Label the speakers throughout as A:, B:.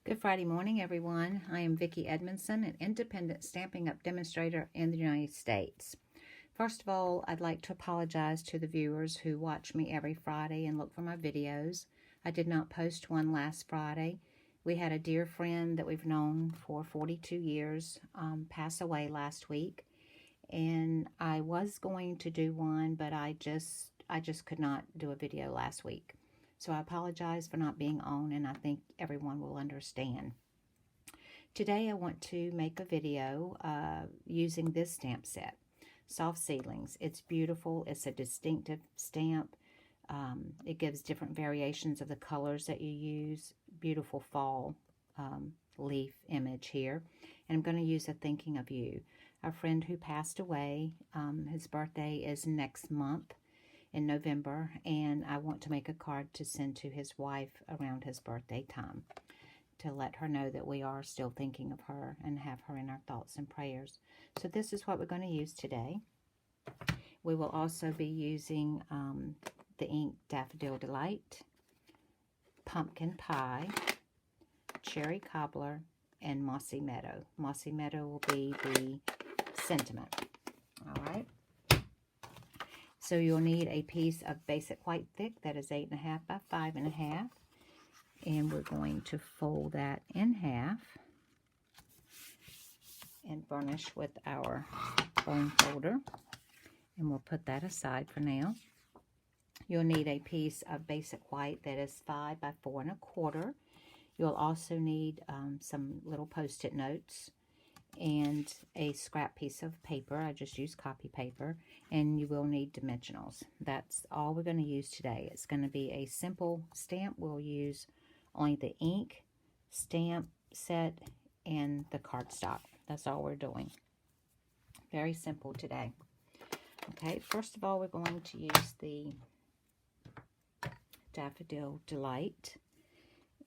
A: Good Friday morning, everyone. I am Vicki Edmondson, an independent Stampin' Up! Demonstrator in the United States. First of all, I'd like to apologize to the viewers who watch me every Friday and look for my videos. I did not post one last Friday. We had a dear friend that we've known for 42 years pass away last week, and I was going to do one, but I just could not do a video last week. So I apologize for not being on, and I think everyone will understand. Today I want to make a video using this stamp set, Soft Seedlings. It's beautiful. It's a distinctive stamp. It gives different variations of the colors that you use. Beautiful fall leaf image here. And I'm going to use a Thinking of You. A friend who passed away, his birthday is next month in November, and I want to make a card to send to his wife around his birthday time to let her know that we are still thinking of her and have her in our thoughts and prayers. So this is what we're going to use today. We will also be using the ink Daffodil Delight, Pumpkin Pie, Cherry Cobbler, and Mossy Meadow. Mossy Meadow will be the sentiment. All right. So you'll need a piece of basic white thick that is 8.5 by 5.5. And we're going to fold that in half and burnish with our bone folder. And we'll put that aside for now. You'll need a piece of basic white that is 5 by 4.25. You'll also need some little Post-it notes and a scrap piece of paper. I just use copy paper, and you will need dimensionals. That's all we're going to use today. It's going to be a simple stamp. We'll use only the ink, stamp set, and the cardstock. That's all we're doing. Very simple today. Okay, first of all, we're going to use the Daffodil Delight,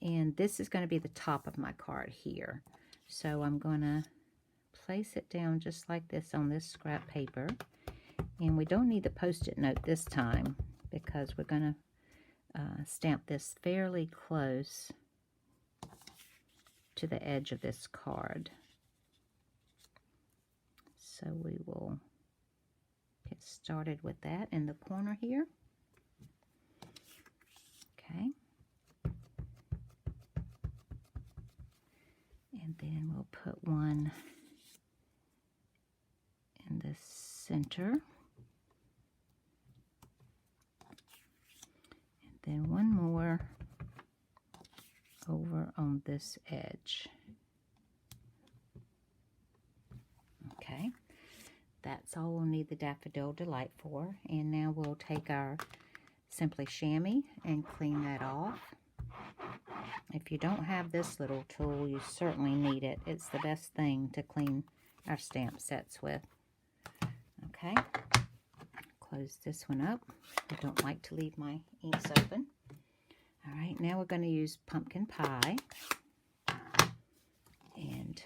A: and this is going to be the top of my card here. So I'm going to place it down just like this on this scrap paper, and we don't need the Post-it note this time because we're going to stamp this fairly close to the edge of this card. So we will get started with that in the corner here. Okay. And then we'll put one in the center. And then one more over on this edge. Okay. That's all we'll need the Daffodil Delight for. And now we'll take our Simply Chamois and clean that off. If you don't have this little tool, you certainly need it. It's the best thing to clean our stamp sets with. Okay, close this one up. I don't like to leave my inks open. All right, now we're going to use Pumpkin Pie. And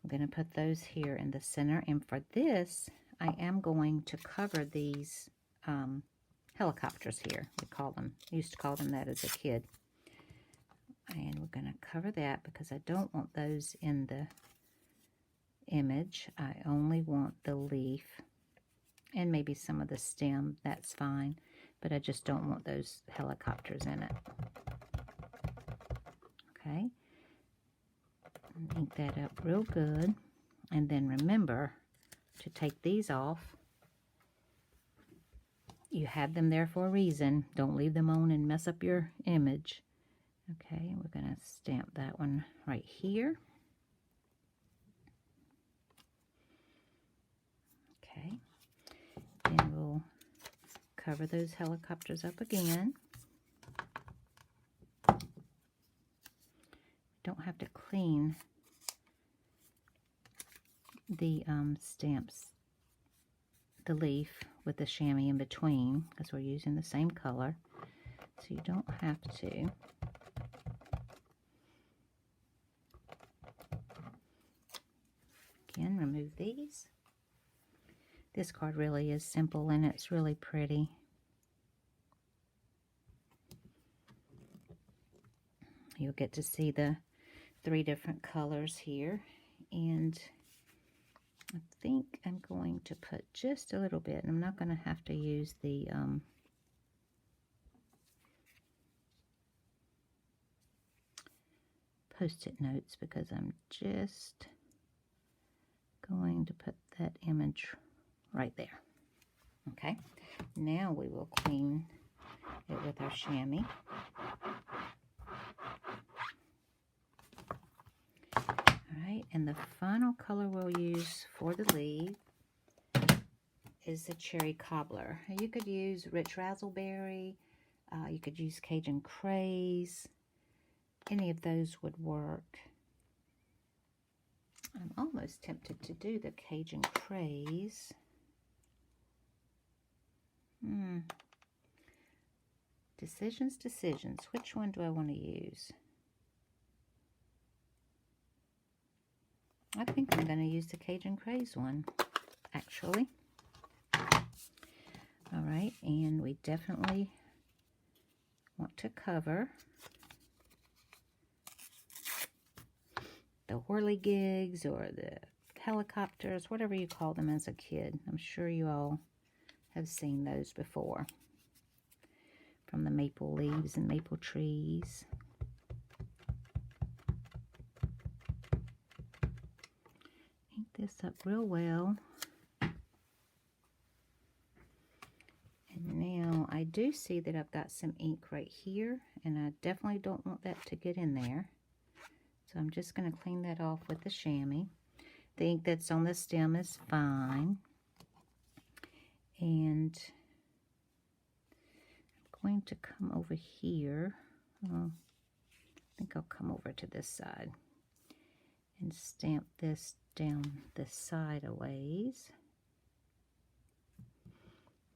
A: I'm going to put those here in the center. And for this, I am going to cover these helicopters here. We call them, used to call them that as a kid. And we're going to cover that because I don't want those in the image. I only want the leaf and maybe some of the stem. That's fine, but I just don't want those helicopters in it. Okay, ink that up real good, and then remember to take these off. You have them there for a reason. Don't leave them on and mess up your image. Okay, we're going to stamp that one right here. Okay, and we'll cover those helicopters up again. Don't have to clean the stamps, the leaf with the chamois in between because we're using the same color, so you don't have to. Again, remove these. This card really is simple and it's really pretty. You'll get to see the 3 different colors here, and I think I'm going to put just a little bit, and I'm not going to have to use the Post-it notes, because I'm just going to put that image right there. Okay, now we will clean it with our chamois. Alright, and the final color we'll use for the leaf is the cherry cobbler. You could use rich razzleberry, you could use Cajun craze, any of those would work. I'm almost tempted to do the Cajun craze. Decisions. Which one do I want to use? I think I'm going to use the Cajun craze one, actually. Alright, and we definitely want to cover the whirligigs or the helicopters, whatever you call them as a kid. I'm sure you all have seen those before, from the maple leaves and maple trees. Ink this up real well. And now I do see that I've got some ink right here, and I definitely don't want that to get in there. So I'm just going to clean that off with the chamois. The ink that's on the stem is fine. And I'm going to come over here. I think I'll come over to this side and stamp this down this side a ways.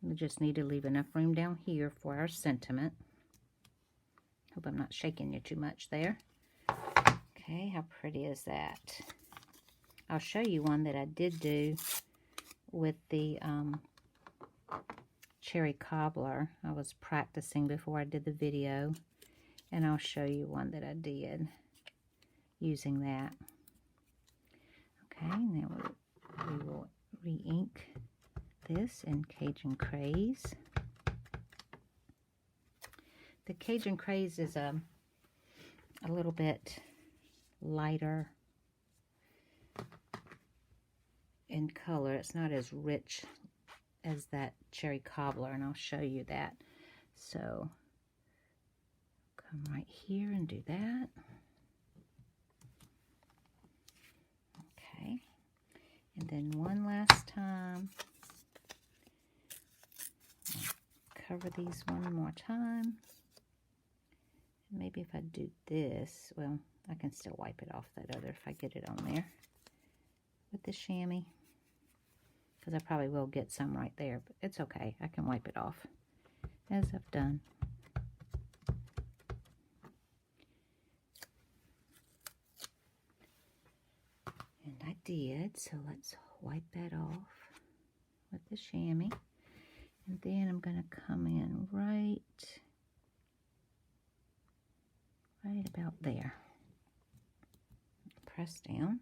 A: We just need to leave enough room down here for our sentiment. Hope I'm not shaking you too much there. Okay, how pretty is that? I'll show you one that I did do with the cherry cobbler. I was practicing before I did the video, and I'll show you one that I did using that. Okay, now we will re-ink this in Cajun Craze. The Cajun Craze is a little bit lighter in color. It's not as rich as that cherry cobbler, and I'll show you that. So come right here and do that. Okay, and then one last time, cover these one more time. Maybe if I do this, well, I can still wipe it off that other if I get it on there with the chamois, because I probably will get some right there, but it's okay. I can wipe it off as I've done. And I did, so let's wipe that off with the chamois. And then I'm going to come in right about there. Press down.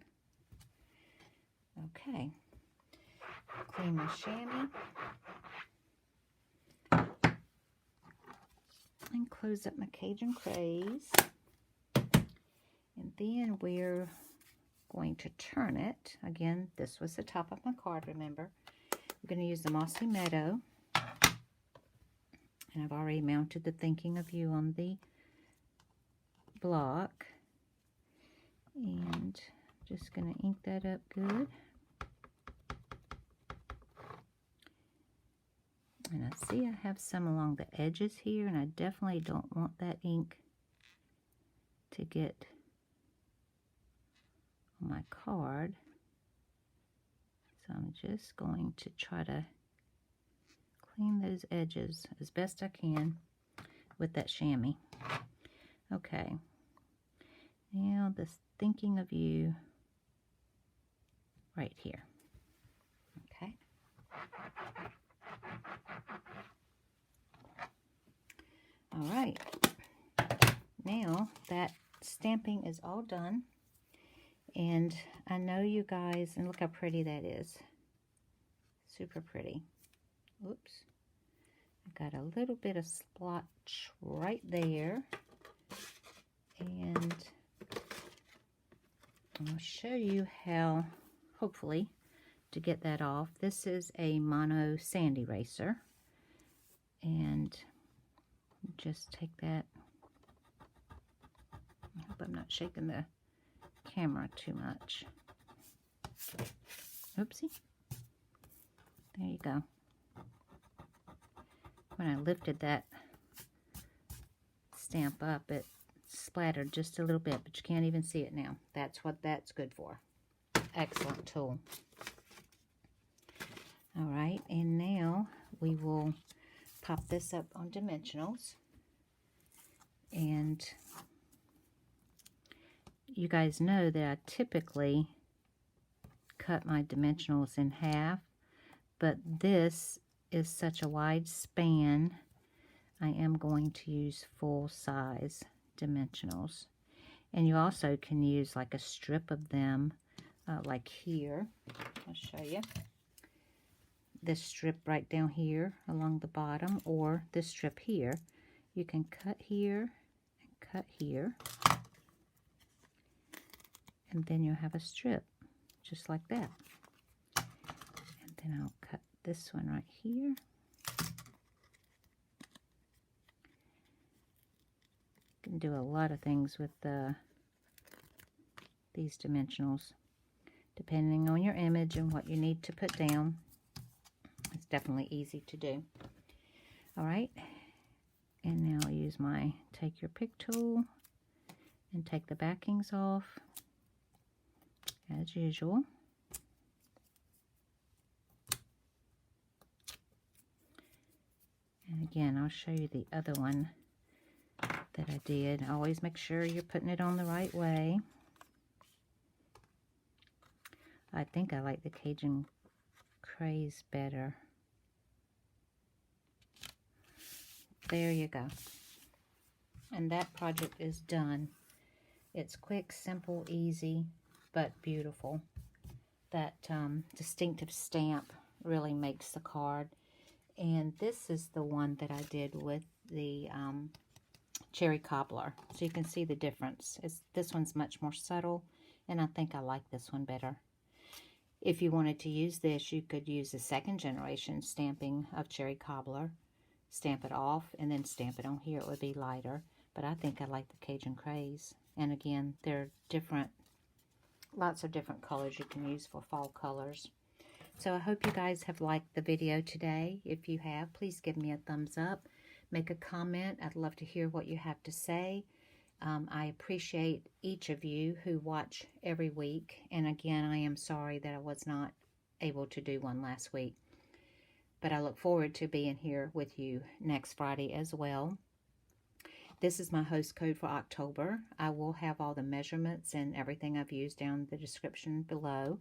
A: Okay. Clean my chamois. And close up my Cajun Craze. And then we're going to turn it. Again, this was the top of my card, remember. We're going to use the Mossy Meadow. And I've already mounted the Thinking of You on the block. And just going to ink that up good. And I see I have some along the edges here, and I definitely don't want that ink to get on my card. So I'm just going to try to clean those edges as best I can with that chamois. Okay. Now this Thinking of You right here. Okay. All right. Now that stamping is all done. And I know you guys, and look how pretty that is. Super pretty. Oops. I got a little bit of splotch right there. And I'll show you how, hopefully, to get that off. This is a mono sand eraser. And just take that. I hope I'm not shaking the camera too much. Oopsie. There you go. When I lifted that stamp up, it splattered just a little bit, but you can't even see it now. That's what that's good for. Excellent tool. All right, and now we will pop this up on dimensionals. And you guys know that I typically cut my dimensionals in half, but this is such a wide span, I am going to use full size dimensionals. And you also can use like a strip of them, like here. I'll show you. This strip right down here along the bottom, or this strip here. You can cut here and cut here. And then you'll have a strip just like that. And then I'll cut this one right here. You can do a lot of things with these dimensionals, depending on your image and what you need to put down. It's definitely easy to do. All right, and now I'll use my take your pick tool and take the backings off as usual. And again, I'll show you the other one that I did. Always make sure you're putting it on the right way. I think I like the Cajun Craze better. There you go. And that project is done. It's quick, simple, easy, but beautiful. That distinctive stamp really makes the card. And this is the one that I did with the cherry cobbler. So you can see the difference. This one's much more subtle, and I think I like this one better. If you wanted to use this, you could use the second generation stamping of cherry cobbler, stamp it off, and then stamp it on here. It would be lighter, but I think I like the Cajun Craze. And again, they're different, lots of different colors you can use for fall colors. So I hope you guys have liked the video today. If you have, please give me a thumbs up. Make a comment. I'd love to hear what you have to say. I appreciate each of you who watch every week. And again, I am sorry that I was not able to do one last week. But I look forward to being here with you next Friday as well. This is my host code for October. I will have all the measurements and everything I've used down in the description below.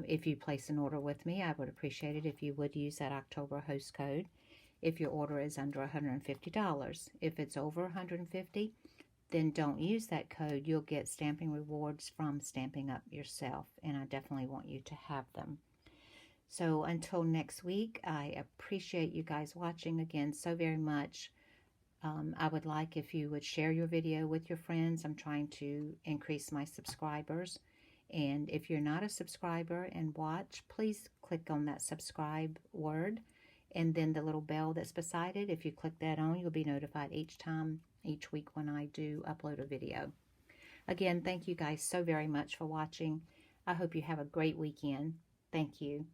A: If you place an order with me, I would appreciate it if you would use that October host code if your order is under $150. If it's over $150, then don't use that code. You'll get stamping rewards from Stamping Up yourself, and I definitely want you to have them. So until next week, I appreciate you guys watching again so very much. I would like if you would share your video with your friends. I'm trying to increase my subscribers. And if you're not a subscriber and watch, please click on that subscribe word and then the little bell that's beside it. If you click that on, you'll be notified each week when I do upload a video. Again, thank you guys so very much for watching. I hope you have a great weekend. Thank you.